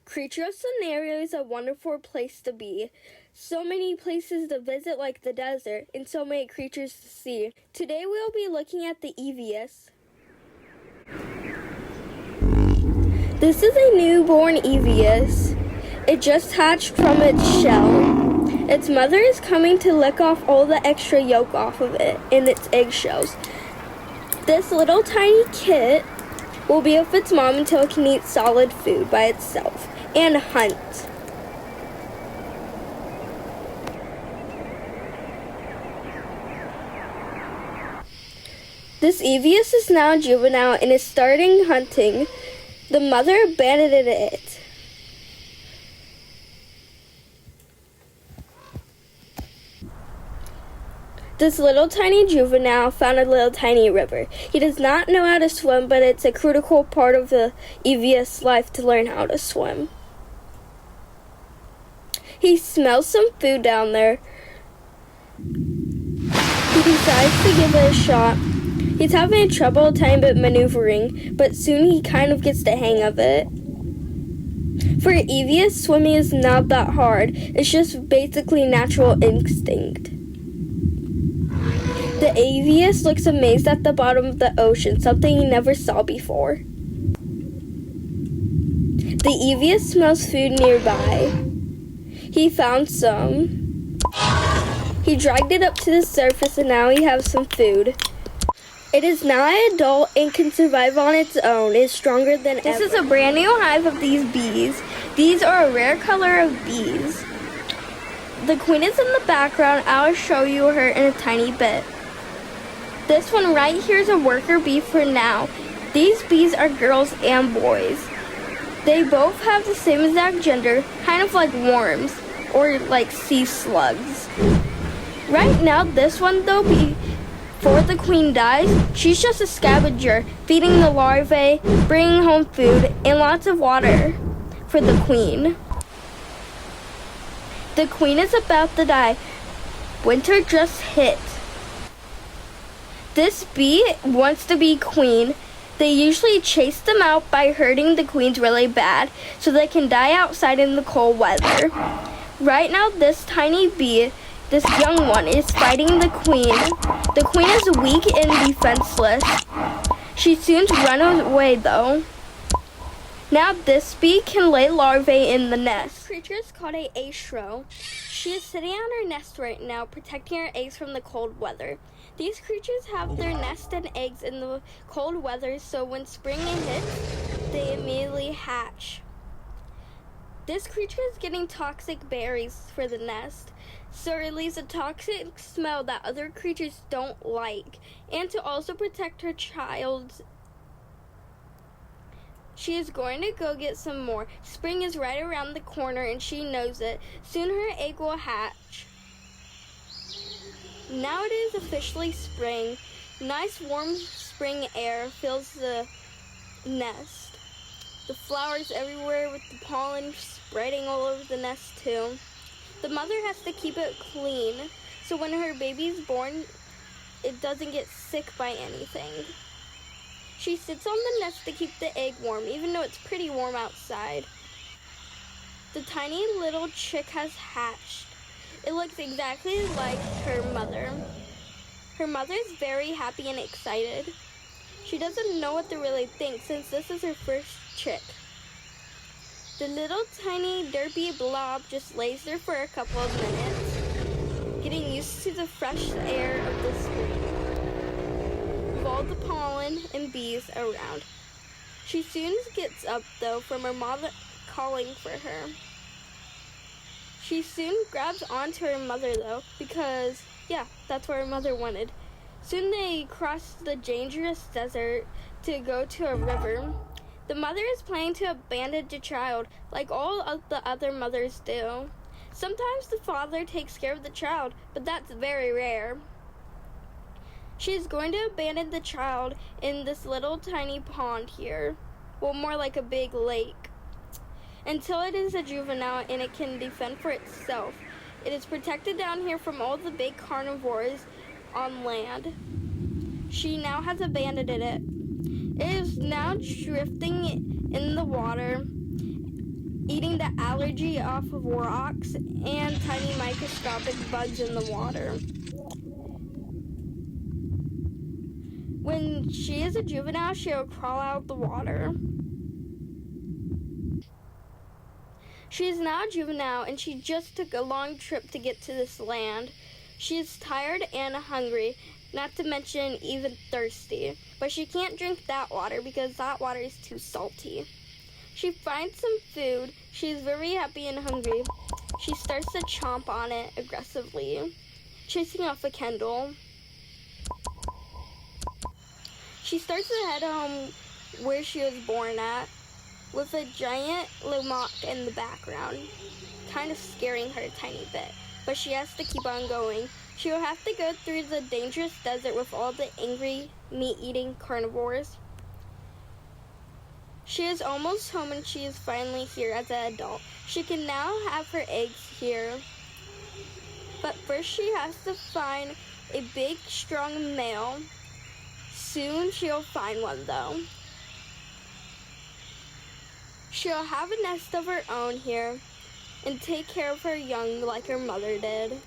Creature Scenario is a wonderful place to be. So many places to visit like the desert and so many creatures to see. Today we'll be looking at the Evius. This is a newborn Evius. It just hatched from its shell. Its mother is coming to lick off all the extra yolk off of it and its eggshells. This little tiny kit will be with its mom until it can eat solid food by itself and hunt. This Evius is now juvenile and is starting hunting. The mother abandoned it. This little tiny juvenile found a little tiny river. He does not know how to swim, but it's a critical part of the Evius life to learn how to swim. He smells some food down there. He decides to give it a shot. He's having trouble a tiny bit maneuvering, but soon he kind of gets the hang of it. For Evius, swimming is not that hard. It's just basically natural instinct. The Evius looks amazed at the bottom of the ocean, something he never saw before. The Evius smells food nearby. He found some. He dragged it up to the surface and now he has some food. It is now an adult and can survive on its own. It's stronger than ever. This is a brand new hive of these bees. These are a rare color of bees. The queen is in the background. I'll show you her in a tiny bit. This one right here is a worker bee for now. These bees are girls and boys. They both have the same exact gender, kind of like worms or like sea slugs. Right now, this one though, before the queen dies, she's just a scavenger, feeding the larvae, bringing home food, and lots of water for the queen. The queen is about to die. Winter just hit. This bee wants to be queen. They usually chase them out by hurting the queens really bad so they can die outside in the cold weather. Right now, this tiny bee, this young one, is fighting the queen. The queen is weak and defenseless. She soon runs away though. Now this bee can lay larvae in the nest. This creature is called a astro. She is sitting on her nest right now, protecting her eggs from the cold weather. These creatures have their nest and eggs in the cold weather, so when spring hits, they immediately hatch. This creature is getting toxic berries for the nest, so it releases a toxic smell that other creatures don't like, and to also protect her child. She is going to go get some more. Spring is right around the corner and she knows it. Soon her egg will hatch. Now it is officially spring. Nice warm spring air fills the nest. The flowers everywhere with the pollen spreading all over the nest too. The mother has to keep it clean so when her baby is born, it doesn't get sick by anything. She sits on the nest to keep the egg warm, even though it's pretty warm outside. The tiny little chick has hatched. It looks exactly like her mother. Her mother is very happy and excited. She doesn't know what to really think since this is her first chick. The little tiny derpy blob just lays there for a couple of minutes, getting used to the fresh air of the spring. All the pollen and bees around. She soon gets up though from her mother calling for her. She soon grabs onto her mother though because that's what her mother wanted. Soon they cross the dangerous desert to go to a river. The mother is planning to abandon the child like all of the other mothers do. Sometimes the father takes care of the child, but that's very rare. She is going to abandon the child in this little tiny pond here, well, more like a big lake, until it is a juvenile and it can defend for itself. It is protected down here from all the big carnivores on land. She now has abandoned it. It is now drifting in the water, eating keeping the allergy off of rocks and tiny microscopic bugs in the water. When she is a juvenile, she'll crawl out of the water. She is now a juvenile, and she just took a long trip to get to this land. She is tired and hungry, not to mention even thirsty. But she can't drink that water because that water is too salty. She finds some food. She is very happy and hungry. She starts to chomp on it aggressively, chasing off a Kendall. She starts to head home where she was born at, with a giant Lomot in the background, kind of scaring her a tiny bit. But she has to keep on going. She will have to go through the dangerous desert with all the angry, meat-eating carnivores. She is almost home and she is finally here as an adult. She can now have her eggs here. But first she has to find a big, strong male. Soon she'll find one though. She'll have a nest of her own here and take care of her young like her mother did.